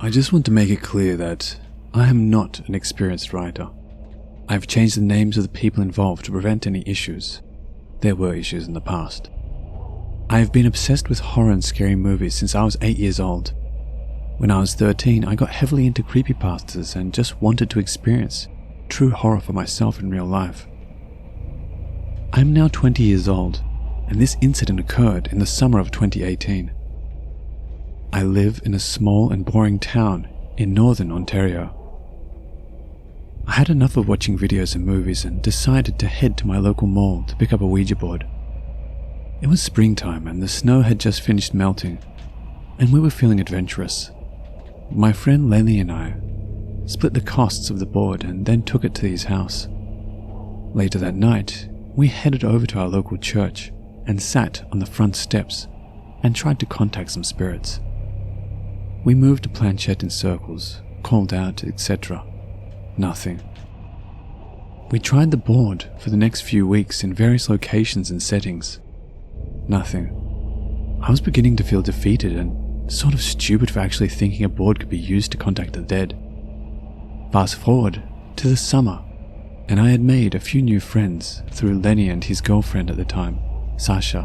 I just want to make it clear that I am not an experienced writer. I've changed the names of the people involved to prevent any issues. There were issues in the past. I have been obsessed with horror and scary movies since I was 8 years old. When I was 13, I got heavily into creepypastas and just wanted to experience true horror for myself in real life. I am now 20 years old, and this incident occurred in the summer of 2018. I live in a small and boring town in northern Ontario. I had enough of watching videos and movies and decided to head to my local mall to pick up a Ouija board. It was springtime and the snow had just finished melting, and we were feeling adventurous. My friend Lenny and I split the costs of the board and then took it to his house. Later that night, we headed over to our local church and sat on the front steps and tried to contact some spirits. We moved a planchette in circles, called out, etc. Nothing. We tried the board for the next few weeks in various locations and settings. Nothing. I was beginning to feel defeated and sort of stupid for actually thinking a board could be used to contact the dead. Fast forward to the summer, and I had made a few new friends through Lenny and his girlfriend at the time, Sasha.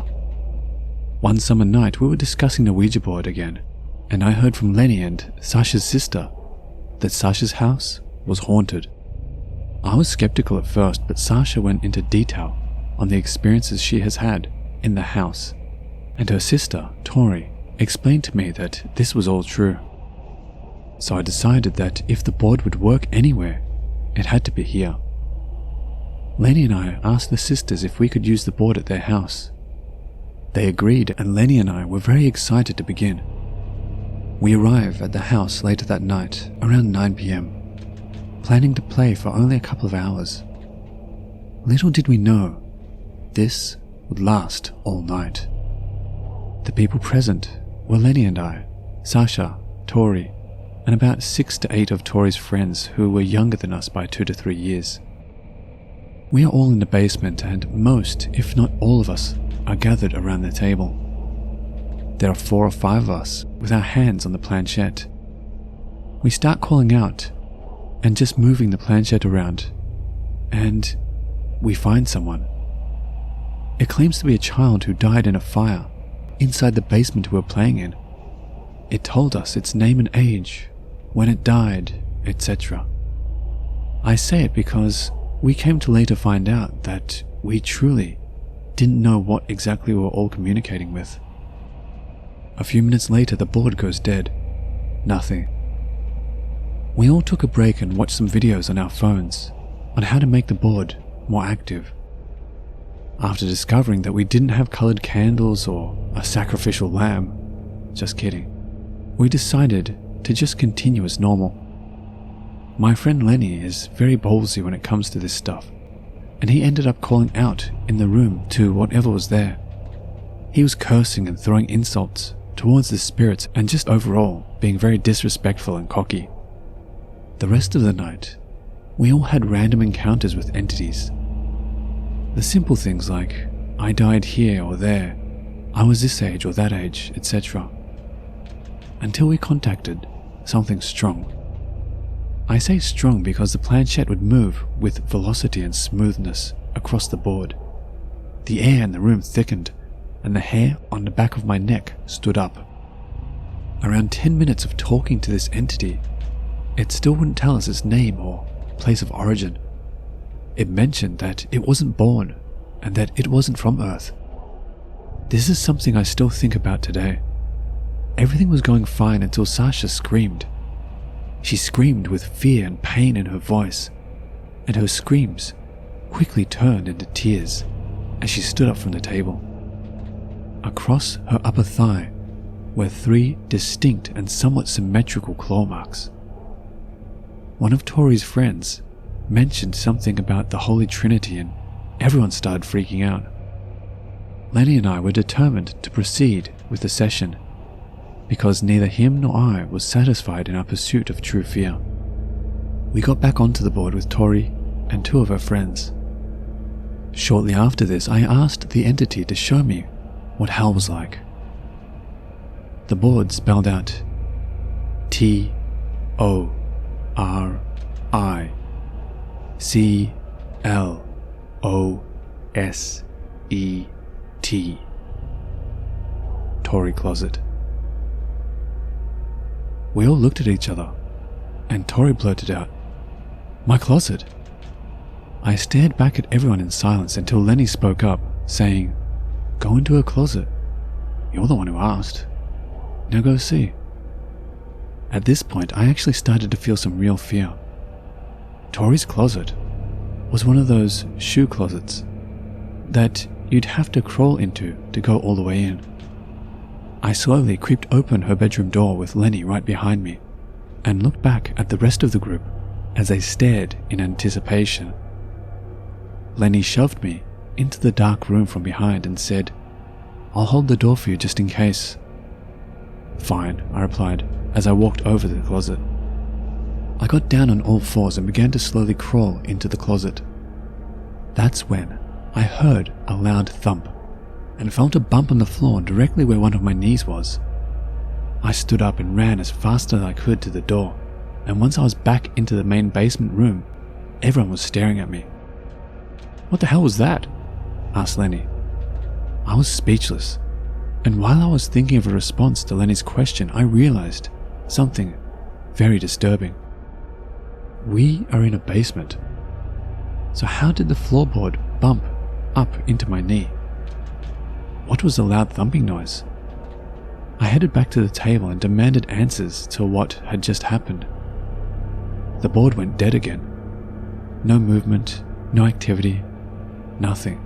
One summer night we were discussing the Ouija board again, and I heard from Lenny and Sasha's sister that Sasha's house was haunted. I was skeptical at first, but Sasha went into detail on the experiences she has had in the house, and her sister, Tori, explained to me that this was all true. So I decided that if the board would work anywhere, it had to be here. Lenny and I asked the sisters if we could use the board at their house. They agreed, and Lenny and I were very excited to begin. We arrived at the house later that night, around 9 p.m, planning to play for only a couple of hours. Little did we know, this would last all night. The people present were Lenny and I, Sasha, Tori, and about 6 to 8 of Tori's friends who were younger than us by 2 to 3 years. We are all in the basement and most, if not all of us, are gathered around the table. There are 4 or 5 of us with our hands on the planchette. We start calling out and just moving the planchette around, and we find someone. It claims to be a child who died in a fire inside the basement we were playing in. It told us its name and age, when it died, etc. I say it because we came to later find out that we truly didn't know what exactly we were all communicating with. A few minutes later, the board goes dead. Nothing. We all took a break and watched some videos on our phones on how to make the board more active. After discovering that we didn't have colored candles or a sacrificial lamb, just kidding, we decided to just continue as normal. My friend Lenny is very ballsy when it comes to this stuff, and he ended up calling out in the room to whatever was there. He was cursing and throwing insults towards the spirits and just overall being very disrespectful and cocky. The rest of the night, we all had random encounters with entities. The simple things like, I died here or there, I was this age or that age, etc. Until we contacted something strong. I say strong because the planchette would move with velocity and smoothness across the board. The air in the room thickened, and the hair on the back of my neck stood up. Around 10 minutes of talking to this entity, it still wouldn't tell us its name or place of origin. It mentioned that it wasn't born and that it wasn't from Earth. This is something I still think about today. Everything was going fine until Sasha screamed. She screamed with fear and pain in her voice, and her screams quickly turned into tears as she stood up from the table. Across her upper thigh were 3 distinct and somewhat symmetrical claw marks. One of Tori's friends mentioned something about the Holy Trinity and everyone started freaking out. Lenny and I were determined to proceed with the session because neither him nor I was satisfied in our pursuit of true fear. We got back onto the board with Tori and 2 of her friends. Shortly after this, I asked the entity to show me what hell was like. The board spelled out Tory closet. We all looked at each other, and Tory blurted out, "My closet." I stared back at everyone in silence until Lenny spoke up, saying, "Go into her closet. You're the one who asked. Now go see." At this point, I actually started to feel some real fear. Tory's closet was one of those shoe closets that you'd have to crawl into to go all the way in. I slowly creeped open her bedroom door with Lenny right behind me and looked back at the rest of the group as they stared in anticipation. Lenny shoved me into the dark room from behind and said, "I'll hold the door for you just in case." "Fine," I replied as I walked over to the closet. I got down on all fours and began to slowly crawl into the closet. That's when I heard a loud thump and felt a bump on the floor directly where one of my knees was. I stood up and ran as fast as I could to the door, and once I was back into the main basement room, everyone was staring at me. "What the hell was that?" asked Lenny. I was speechless, and while I was thinking of a response to Lenny's question, I realized something very disturbing. We are in a basement, so how did the floorboard bump up into my knee? What was the loud thumping noise? I headed back to the table and demanded answers to what had just happened. The board went dead again. No movement, no activity, nothing.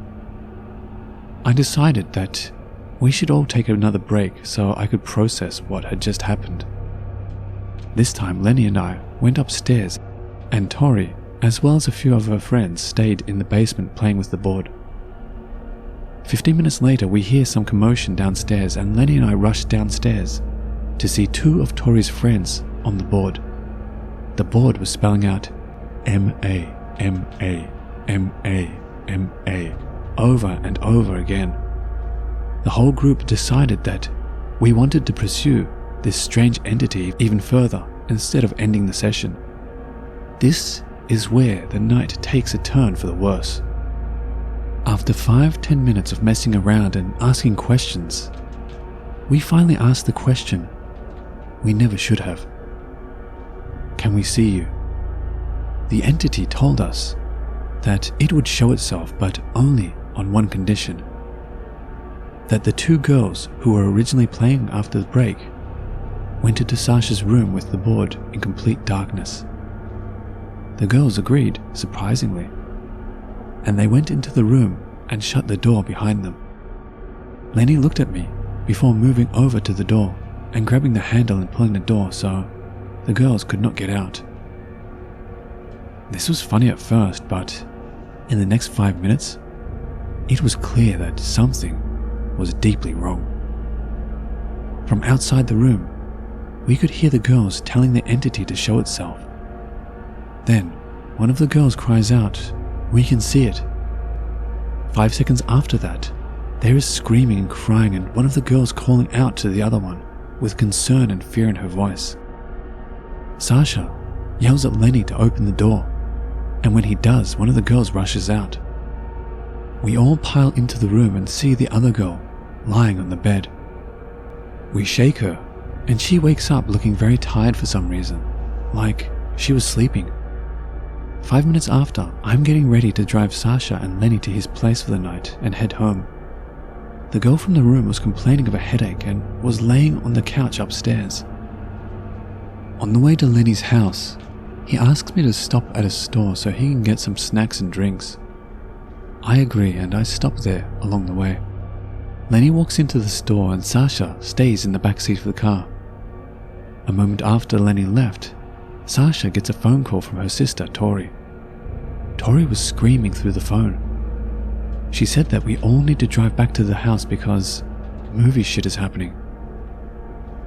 I decided that we should all take another break so I could process what had just happened. This time Lenny and I went upstairs, and Tori, as well as a few of her friends, stayed in the basement playing with the board. 15 minutes later, we hear some commotion downstairs, and Lenny and I rush downstairs to see two of Tori's friends on the board. The board was spelling out M-A, M-A, M-A, M-A over and over again. The whole group decided that we wanted to pursue this strange entity even further instead of ending the session. This is where the night takes a turn for the worse. After 5-10 minutes of messing around and asking questions, we finally asked the question we never should have. "Can we see you?" The entity told us that it would show itself, but only on one condition: that the two girls who were originally playing after the break went into Sasha's room with the board in complete darkness. The girls agreed, surprisingly, and they went into the room and shut the door behind them. Lenny looked at me before moving over to the door and grabbing the handle and pulling the door so the girls could not get out. This was funny at first, but in the next 5 minutes, it was clear that something was deeply wrong. From outside the room, we could hear the girls telling the entity to show itself. Then, one of the girls cries out, "We can see it." 5 seconds after that, there is screaming and crying, and one of the girls calling out to the other one with concern and fear in her voice. Sasha yells at Lenny to open the door, and when he does, one of the girls rushes out. We all pile into the room and see the other girl lying on the bed. We shake her, and she wakes up looking very tired for some reason, like she was sleeping. 5 minutes after, I'm getting ready to drive Sasha and Lenny to his place for the night and head home. The girl from the room was complaining of a headache and was laying on the couch upstairs. On the way to Lenny's house, he asks me to stop at a store so he can get some snacks and drinks. I agree, and I stop there along the way. Lenny walks into the store and Sasha stays in the backseat of the car. A moment after Lenny left, Sasha gets a phone call from her sister, Tori. Tori was screaming through the phone. She said that we all need to drive back to the house because movie shit is happening.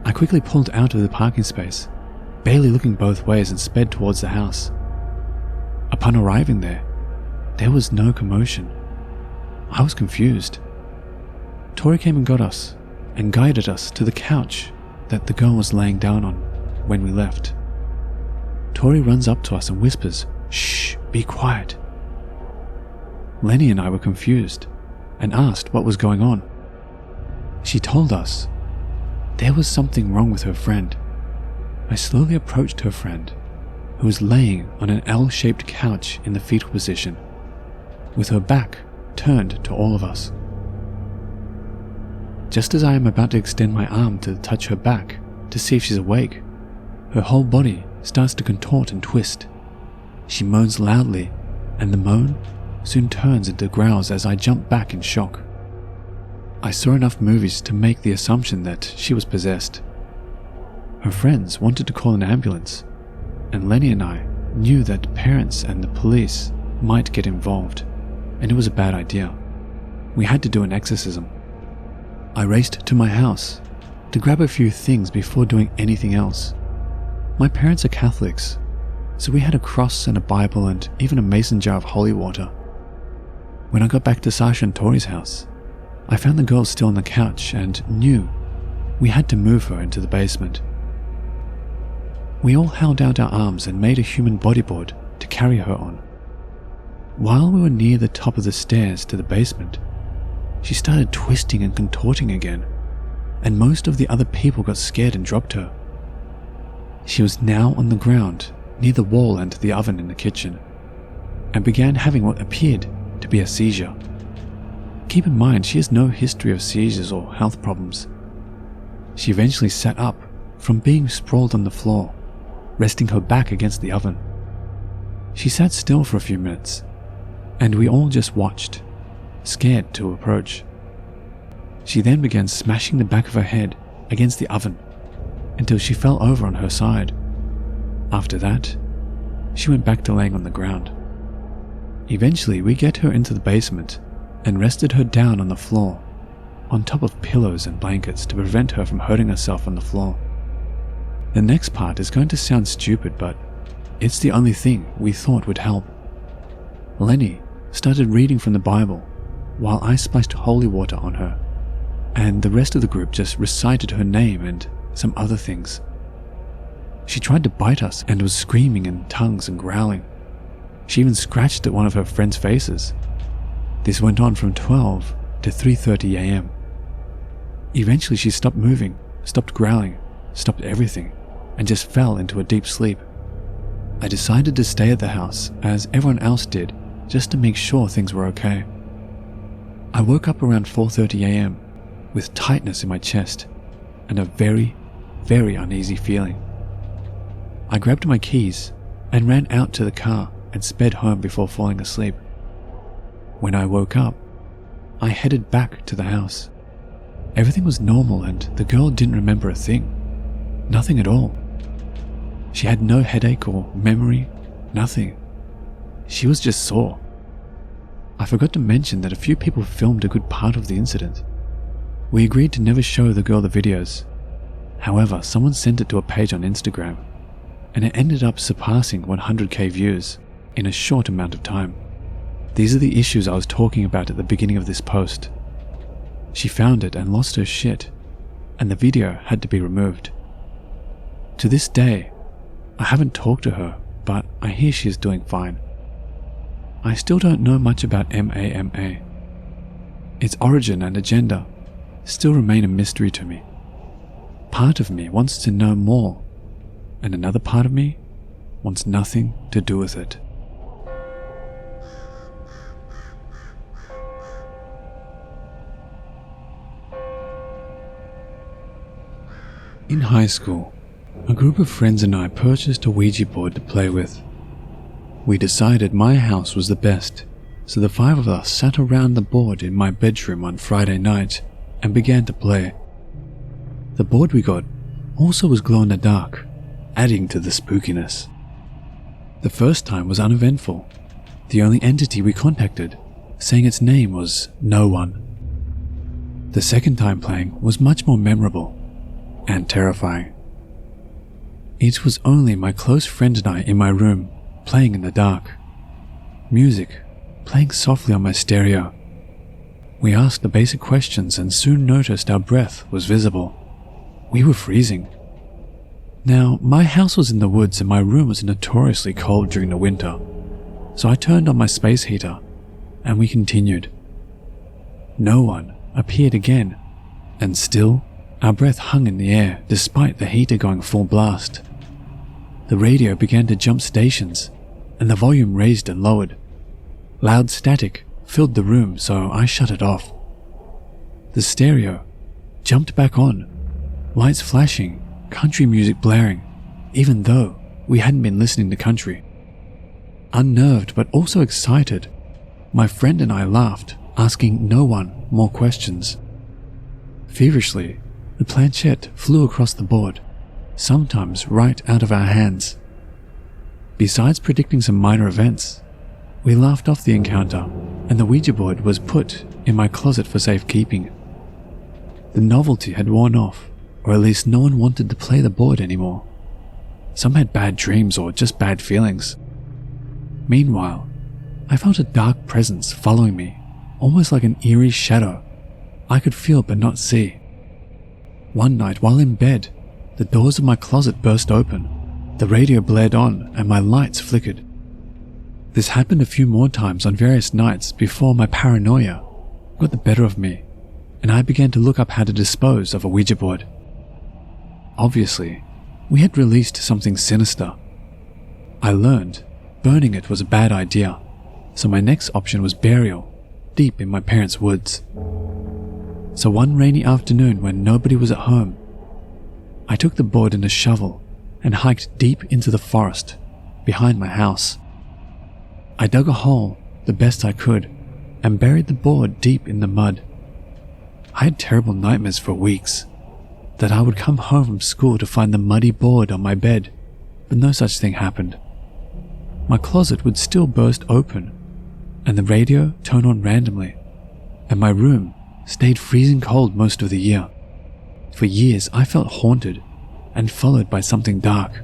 I quickly pulled out of the parking space, barely looking both ways, and sped towards the house. Upon arriving there was no commotion. I was confused. Tori came and got us and guided us to the couch that the girl was laying down on when we left. Tori runs up to us and whispers, "Shh, be quiet." Lenny and I were confused and asked what was going on. She told us there was something wrong with her friend. I slowly approached her friend, who was laying on an L-shaped couch in the fetal position, with her back turned to all of us. Just as I am about to extend my arm to touch her back to see if she's awake, her whole body starts to contort and twist. She moans loudly, and the moan soon turns into growls as I jump back in shock. I saw enough movies to make the assumption that she was possessed. Her friends wanted to call an ambulance, and Lenny and I knew that parents and the police might get involved, and it was a bad idea. We had to do an exorcism. I raced to my house to grab a few things before doing anything else. My parents are Catholics, so we had a cross and a Bible and even a mason jar of holy water. When I got back to Sasha and Tori's house, I found the girl still on the couch and knew we had to move her into the basement. We all held out our arms and made a human bodyboard to carry her on. While we were near the top of the stairs to the basement, she started twisting and contorting again, and most of the other people got scared and dropped her. She was now on the ground near the wall and the oven in the kitchen, and began having what appeared to be a seizure. Keep in mind, she has no history of seizures or health problems. She eventually sat up from being sprawled on the floor, resting her back against the oven. She sat still for a few minutes, and we all just watched, scared to approach. She then began smashing the back of her head against the oven until she fell over on her side. After that, she went back to laying on the ground. Eventually, we get her into the basement and rested her down on the floor, on top of pillows and blankets to prevent her from hurting herself on the floor. The next part is going to sound stupid, but it's the only thing we thought would help. Lenny started reading from the Bible while I splashed holy water on her, and the rest of the group just recited her name and some other things. She tried to bite us and was screaming in tongues and growling. She even scratched at one of her friends' faces. This went on from 12 to 3:30 a.m. Eventually she stopped moving, stopped growling, stopped everything, and just fell into a deep sleep. I decided to stay at the house, as everyone else did, just to make sure things were okay. I woke up around 4:30 a.m. with tightness in my chest and a very, very uneasy feeling. I grabbed my keys and ran out to the car and sped home before falling asleep. When I woke up, I headed back to the house. Everything was normal and the girl didn't remember a thing. Nothing at all. She had no headache or memory, nothing. She was just sore. I forgot to mention that a few people filmed a good part of the incident. We agreed to never show the girl the videos. However, someone sent it to a page on Instagram, and it ended up surpassing 100k views in a short amount of time. These are the issues I was talking about at the beginning of this post. She found it and lost her shit, and the video had to be removed. To this day, I haven't talked to her, but I hear she is doing fine. I still don't know much about MAMA. Its origin and agenda still remain a mystery to me. Part of me wants to know more, and another part of me wants nothing to do with it. In high school, a group of friends and I purchased a Ouija board to play with. We decided my house was the best, so the 5 of us sat around the board in my bedroom on Friday night and began to play. The board we got also was glow in the dark, adding to the spookiness. The first time was uneventful. The only entity we contacted, saying its name, was no one. The second time playing was much more memorable and terrifying. It was only my close friend and I in my room, playing in the dark. Music playing softly on my stereo. We asked the basic questions and soon noticed our breath was visible. We were freezing. Now, my house was in the woods and my room was notoriously cold during the winter, so I turned on my space heater and we continued. No one appeared again, and still, our breath hung in the air despite the heater going full blast. The radio began to jump stations, and the volume raised and lowered. Loud static filled the room, so I shut it off. The stereo jumped back on, lights flashing, country music blaring, even though we hadn't been listening to country. Unnerved but also excited, my friend and I laughed, asking no one more questions. Feverishly, the planchette flew across the board, sometimes right out of our hands. Besides predicting some minor events, we laughed off the encounter, and the Ouija board was put in my closet for safekeeping. The novelty had worn off, or at least no one wanted to play the board anymore. Some had bad dreams or just bad feelings. Meanwhile, I felt a dark presence following me, almost like an eerie shadow I could feel but not see. One night while in bed, the doors of my closet burst open, the radio blared on, and my lights flickered. This happened a few more times on various nights before my paranoia got the better of me, and I began to look up how to dispose of a Ouija board. Obviously, we had released something sinister. I learned burning it was a bad idea, so my next option was burial, deep in my parents' woods. So one rainy afternoon when nobody was at home, I took the board and a shovel and hiked deep into the forest behind my house. I dug a hole the best I could and buried the board deep in the mud. I had terrible nightmares for weeks, that I would come home from school to find the muddy board on my bed, but no such thing happened. My closet would still burst open, and the radio turn on randomly, and my room stayed freezing cold most of the year. For years I felt haunted and followed by something dark.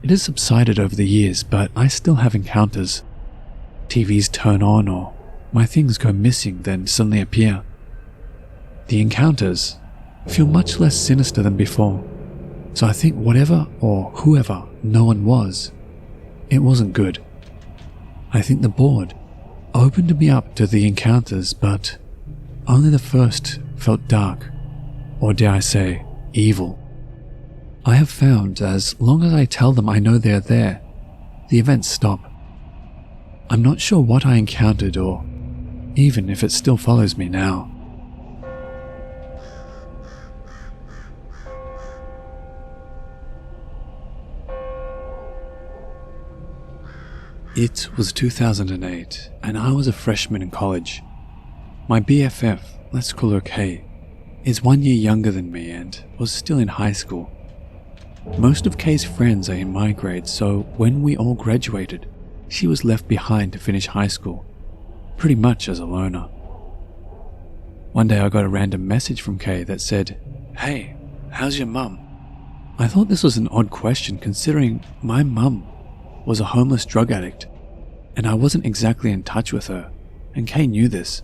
It has subsided over the years, but I still have encounters. TVs turn on or my things go missing then suddenly appear. The encounters feel much less sinister than before, so I think whatever or whoever no one was, it wasn't good. I think the board opened me up to the encounters, but only the first felt dark, or dare I say, evil. I have found as long as I tell them I know they're there, the events stop. I'm not sure what I encountered or even if it still follows me now. It was 2008 and I was a freshman in college. My BFF, let's call her Kay, is 1 year younger than me and was still in high school. Most of Kay's friends are in my grade, so when we all graduated, she was left behind to finish high school, pretty much as a loner. One day I got a random message from Kay that said, "Hey, how's your mum?" I thought this was an odd question considering my mum was a homeless drug addict, and I wasn't exactly in touch with her, and Kay knew this.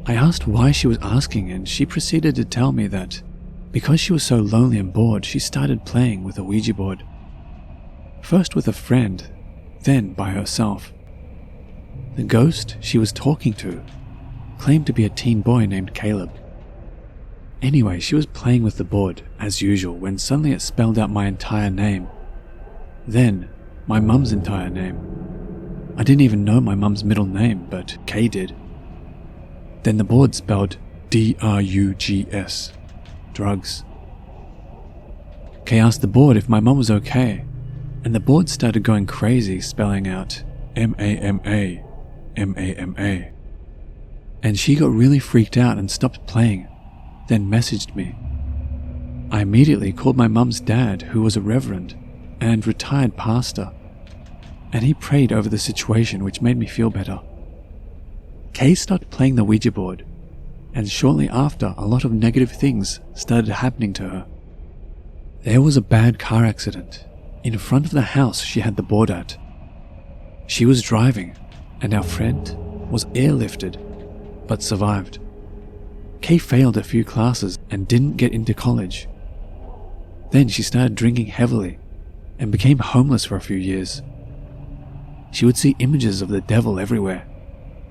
I asked why she was asking, and she proceeded to tell me that because she was so lonely and bored, she started playing with a Ouija board. First with a friend, then by herself. The ghost she was talking to claimed to be a teen boy named Caleb. Anyway, she was playing with the board, as usual, when suddenly it spelled out my entire name. Then, my mum's entire name. I didn't even know my mum's middle name, but Kay did. Then the board spelled drugs. Drugs. Kay asked the board if my mum was okay, and the board started going crazy, spelling out M-A-M-A, M-A-M-A. And she got really freaked out and stopped playing, then messaged me. I immediately called my mum's dad, who was a reverend and retired pastor, and he prayed over the situation, which made me feel better. Kay started playing the Ouija board, and shortly after, a lot of negative things started happening to her. There was a bad car accident in front of the house she had the board at. She was driving, and our friend was airlifted, but survived. Kay failed a few classes and didn't get into college. Then she started drinking heavily and became homeless for a few years. She would see images of the devil everywhere,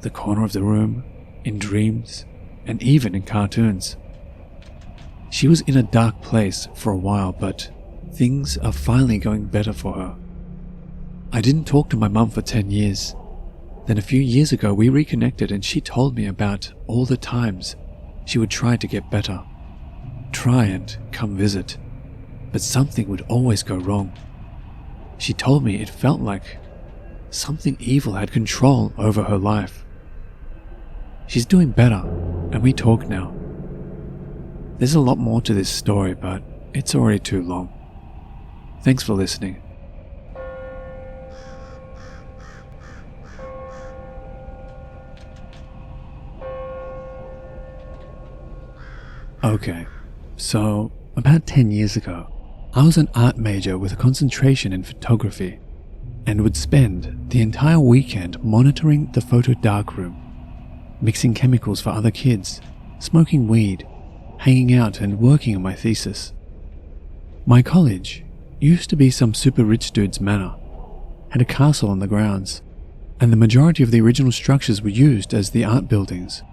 the corner of the room, in dreams, and even in cartoons. She was in a dark place for a while, but things are finally going better for her. I didn't talk to my mum for 10 years. Then a few years ago we reconnected and she told me about all the times she would try to get better, try and come visit, but something would always go wrong. She told me it felt like something evil had control over her life. She's doing better, and we talk now. There's a lot more to this story, but it's already too long. Thanks for listening. Okay, so about 10 years ago, I was an art major with a concentration in photography and would spend the entire weekend monitoring the photo darkroom, mixing chemicals for other kids, smoking weed, hanging out and working on my thesis. My college used to be some super rich dude's manor, had a castle on the grounds, and the majority of the original structures were used as the art buildings.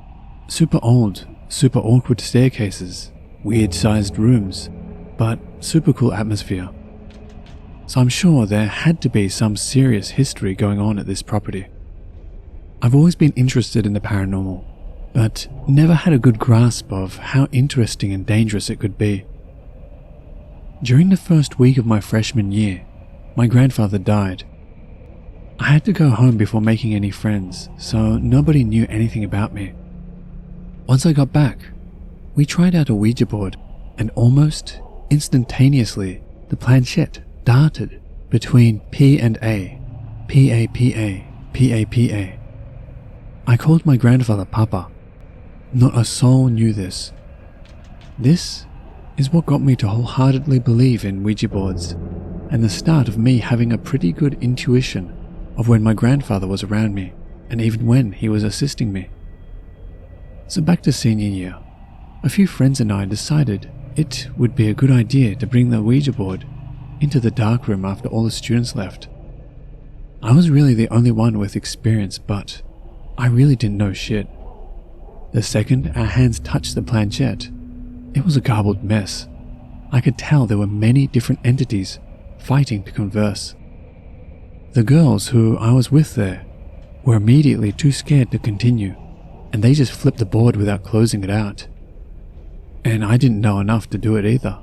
Super old, super awkward staircases, weird-sized rooms, but super cool atmosphere. So I'm sure there had to be some serious history going on at this property. I've always been interested in the paranormal, but never had a good grasp of how interesting and dangerous it could be. During the first week of my freshman year, my grandfather died. I had to go home before making any friends, so nobody knew anything about me. Once I got back, we tried out a Ouija board, and almost instantaneously the planchette darted between P and A, P-A-P-A, P-A-P-A. I called my grandfather Papa. Not a soul knew this. This is what got me to wholeheartedly believe in Ouija boards, and the start of me having a pretty good intuition of when my grandfather was around me, and even when he was assisting me. So back to senior year, a few friends and I decided it would be a good idea to bring the Ouija board into the darkroom after all the students left. I was really the only one with experience, but I really didn't know shit. The second our hands touched the planchette, it was a garbled mess. I could tell there were many different entities fighting to converse. The girls who I was with there were immediately too scared to continue, and they just flipped the board without closing it out. And I didn't know enough to do it either.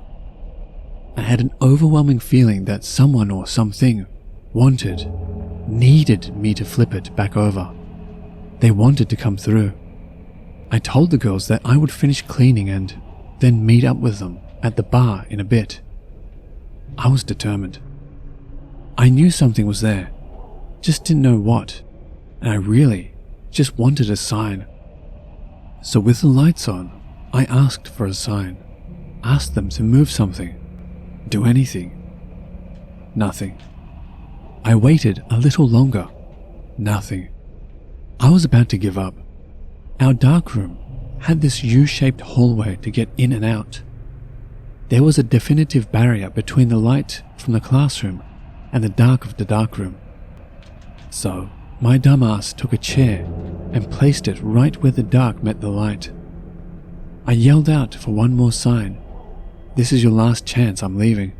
I had an overwhelming feeling that someone or something needed me to flip it back over. They wanted to come through. I told the girls that I would finish cleaning and then meet up with them at the bar in a bit. I was determined. I knew something was there, just didn't know what, and I really just wanted a sign. So with the lights on, I asked for a sign, asked them to move something, do anything. Nothing. I waited a little longer. Nothing. I was about to give up. Our darkroom had this U-shaped hallway to get in and out. There was a definitive barrier between the light from the classroom and the dark of the darkroom. So my dumbass took a chair and placed it right where the dark met the light. I yelled out for one more sign. This is your last chance, I'm leaving.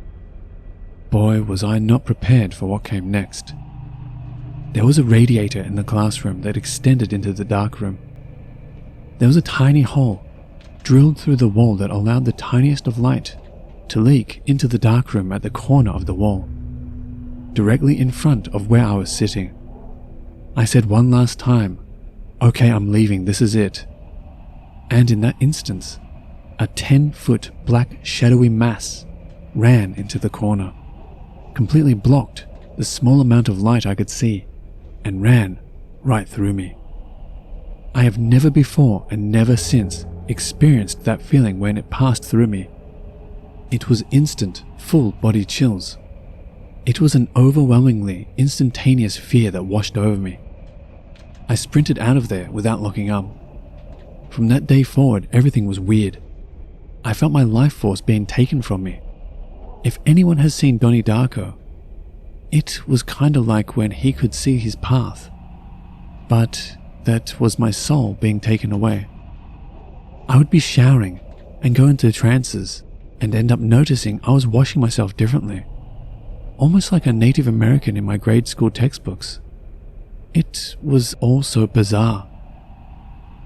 Boy, was I not prepared for what came next. There was a radiator in the classroom that extended into the darkroom. There was a tiny hole drilled through the wall that allowed the tiniest of light to leak into the darkroom at the corner of the wall, directly in front of where I was sitting. I said one last time, "Okay, I'm leaving, this is it." And in that instance, a 10-foot black shadowy mass ran into the corner, completely blocked the small amount of light I could see, and ran right through me. I have never before and never since experienced that feeling when it passed through me. It was instant, full body chills. It was an overwhelmingly instantaneous fear that washed over me. I sprinted out of there without looking up. From that day forward, everything was weird. I felt my life force being taken from me. If anyone has seen Donnie Darko, it was kind of like when he could see his path, but that was my soul being taken away. I would be showering and go into trances and end up noticing I was washing myself differently, almost like a Native American in my grade school textbooks. It was all so bizarre.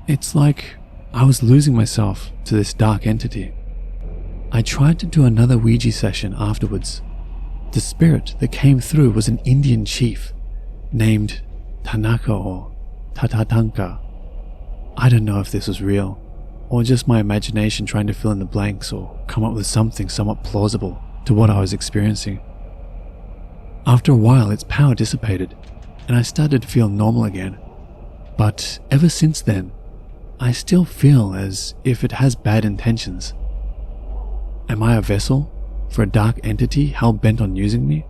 It's like I was losing myself to this dark entity. I tried to do another Ouija session afterwards. The spirit that came through was an Indian chief named Tanaka or Tatatanka. I don't know if this was real, or just my imagination trying to fill in the blanks or come up with something somewhat plausible to what I was experiencing. After a while, its power dissipated, and I started to feel normal again. But ever since then, I still feel as if it has bad intentions. Am I a vessel for a dark entity hell-bent on using me?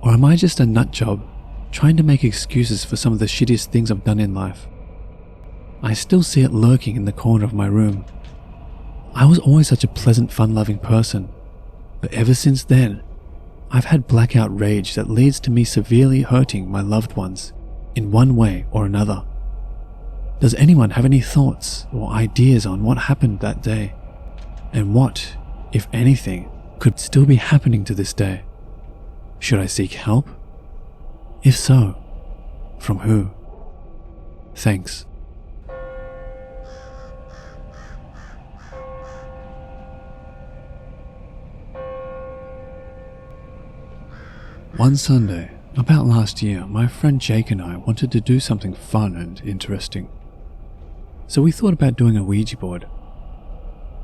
Or am I just a nutjob trying to make excuses for some of the shittiest things I've done in life? I still see it lurking in the corner of my room. I was always such a pleasant, fun-loving person, but ever since then, I've had blackout rage that leads to me severely hurting my loved ones in one way or another. Does anyone have any thoughts or ideas on what happened that day? And what, if anything, could still be happening to this day? Should I seek help? If so, from who? Thanks. One Sunday, about last year, my friend Jake and I wanted to do something fun and interesting. So we thought about doing a Ouija board.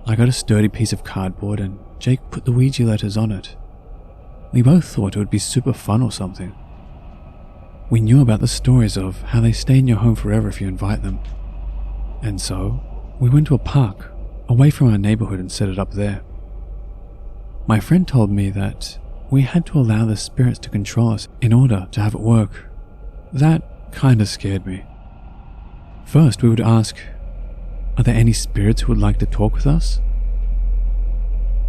I got a sturdy piece of cardboard and Jake put the Ouija letters on it. We both thought it would be super fun or something. We knew about the stories of how they stay in your home forever if you invite them. And so, we went to a park away from our neighborhood and set it up there. My friend told me that we had to allow the spirits to control us in order to have it work. That kinda scared me. First, we would ask, are there any spirits who would like to talk with us?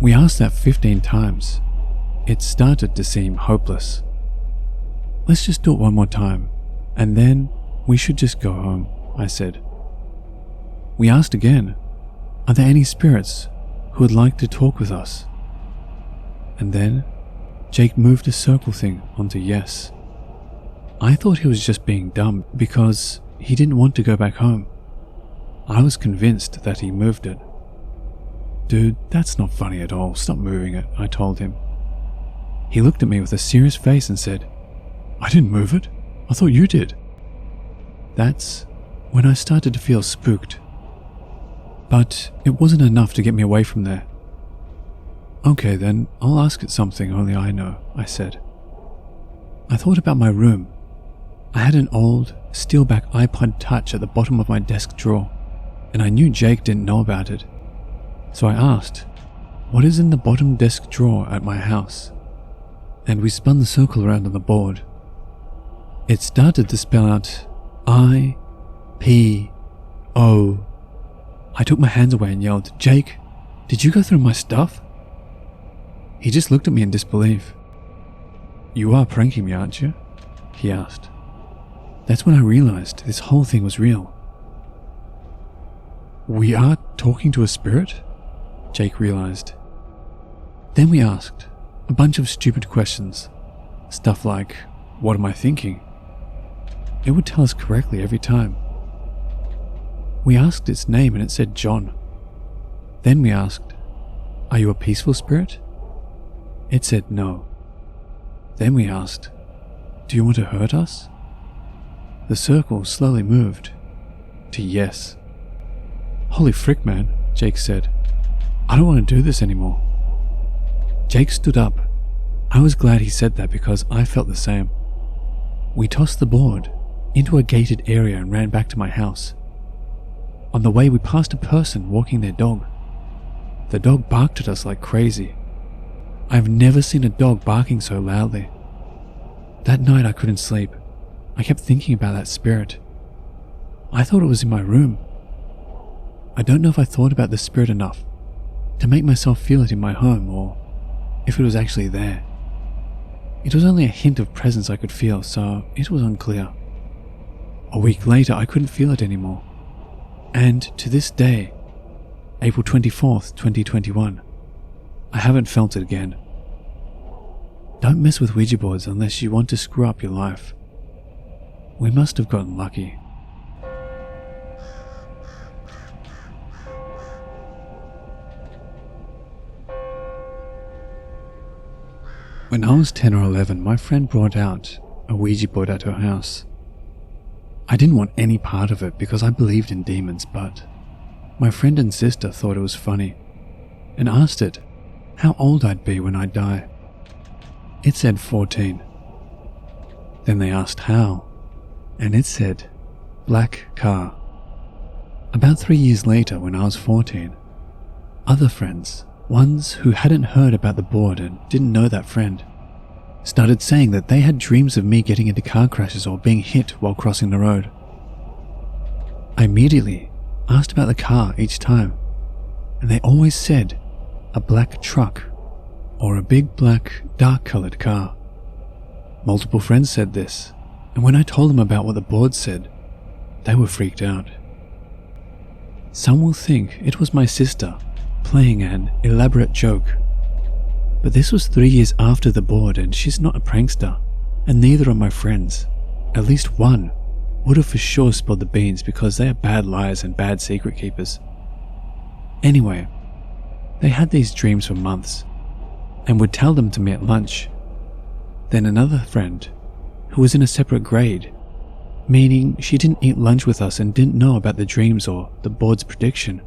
We asked that 15 times. It started to seem hopeless. Let's just do it one more time, and then we should just go home, I said. We asked again, are there any spirits who would like to talk with us? And then Jake moved the circle thing onto yes. I thought he was just being dumb because he didn't want to go back home. I was convinced that he moved it. Dude, that's not funny at all. Stop moving it, I told him. He looked at me with a serious face and said, I didn't move it. I thought you did. That's when I started to feel spooked. But it wasn't enough to get me away from there. Okay then, I'll ask it something only I know, I said. I thought about my room. I had an old, steelback iPod Touch at the bottom of my desk drawer, and I knew Jake didn't know about it. So I asked, what is in the bottom desk drawer at my house? And we spun the circle around on the board. It started to spell out I-P-O. I took my hands away and yelled, Jake, did you go through my stuff? He just looked at me in disbelief. You are pranking me, aren't you? He asked. That's when I realized this whole thing was real. We are talking to a spirit? Jake realized. Then we asked a bunch of stupid questions. Stuff like, what am I thinking? It would tell us correctly every time. We asked its name and it said John. Then we asked, are you a peaceful spirit? It said no. Then we asked, do you want to hurt us? The circle slowly moved to yes. Holy frick, man, Jake said. I don't want to do this anymore. Jake stood up. I was glad he said that because I felt the same. We tossed the board into a gated area and ran back to my house. On the way, we passed a person walking their dog. The dog barked at us like crazy. I've never seen a dog barking so loudly. That night I couldn't sleep. I kept thinking about that spirit. I thought it was in my room. I don't know if I thought about the spirit enough to make myself feel it in my home, or if it was actually there. It was only a hint of presence I could feel, so it was unclear. A week later, I couldn't feel it anymore. And to this day, April 24th, 2021, I haven't felt it again. Don't mess with Ouija boards unless you want to screw up your life. We must have gotten lucky. When I was 10 or 11, my friend brought out a Ouija board at her house. I didn't want any part of it because I believed in demons, but my friend and sister thought it was funny and asked it how old I'd be when I'd die. It said 14. Then they asked how, and it said black car. About 3 years later, when I was 14, other friends, ones who hadn't heard about the board and didn't know that friend, started saying that they had dreams of me getting into car crashes or being hit while crossing the road. I immediately asked about the car each time, and they always said a black truck or a big black dark-colored car. Multiple friends said this, and when I told them about what the board said, they were freaked out. Some will think it was my sister playing an elaborate joke, but this was 3 years after the board, and she's not a prankster, and neither are my friends. At least one would have for sure spilled the beans because they are bad liars and bad secret keepers. Anyway, they had these dreams for months and would tell them to me at lunch. Then another friend, who was in a separate grade, meaning she didn't eat lunch with us and didn't know about the dreams or the board's prediction,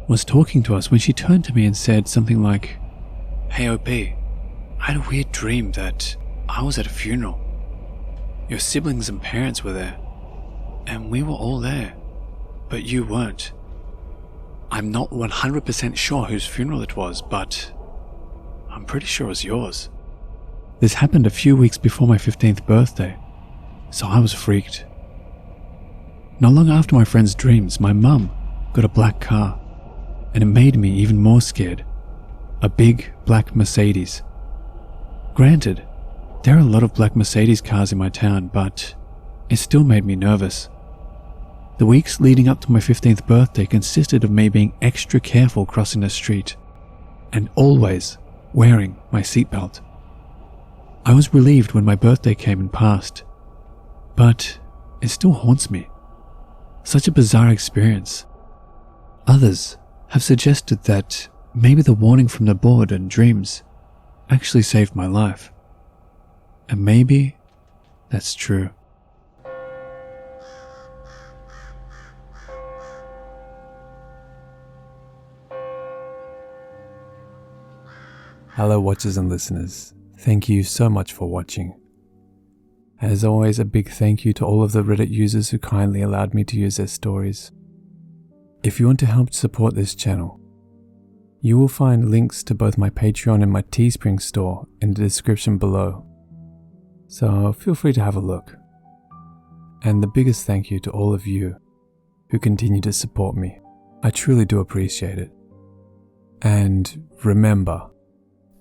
was talking to us when she turned to me and said something like, "Hey OP, I had a weird dream that I was at a funeral. Your siblings and parents were there, and we were all there, but you weren't. I'm not 100% sure whose funeral it was, but I'm pretty sure it was yours." This happened a few weeks before my 15th birthday, so I was freaked. Not long after my friend's dreams, my mum got a black car, and it made me even more scared. A big black Mercedes. Granted, there are a lot of black Mercedes cars in my town, but it still made me nervous. The weeks leading up to my 15th birthday consisted of me being extra careful crossing the street, and always wearing my seatbelt. I was relieved when my birthday came and passed, but it still haunts me. Such a bizarre experience. Others have suggested that maybe the warning from the board and dreams actually saved my life. And maybe that's true. Hello watchers and listeners, thank you so much for watching. As always, a big thank you to all of the Reddit users who kindly allowed me to use their stories. If you want to help support this channel, you will find links to both my Patreon and my Teespring store in the description below, so feel free to have a look. And the biggest thank you to all of you who continue to support me. I truly do appreciate it. And remember,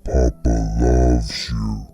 Papa loves you.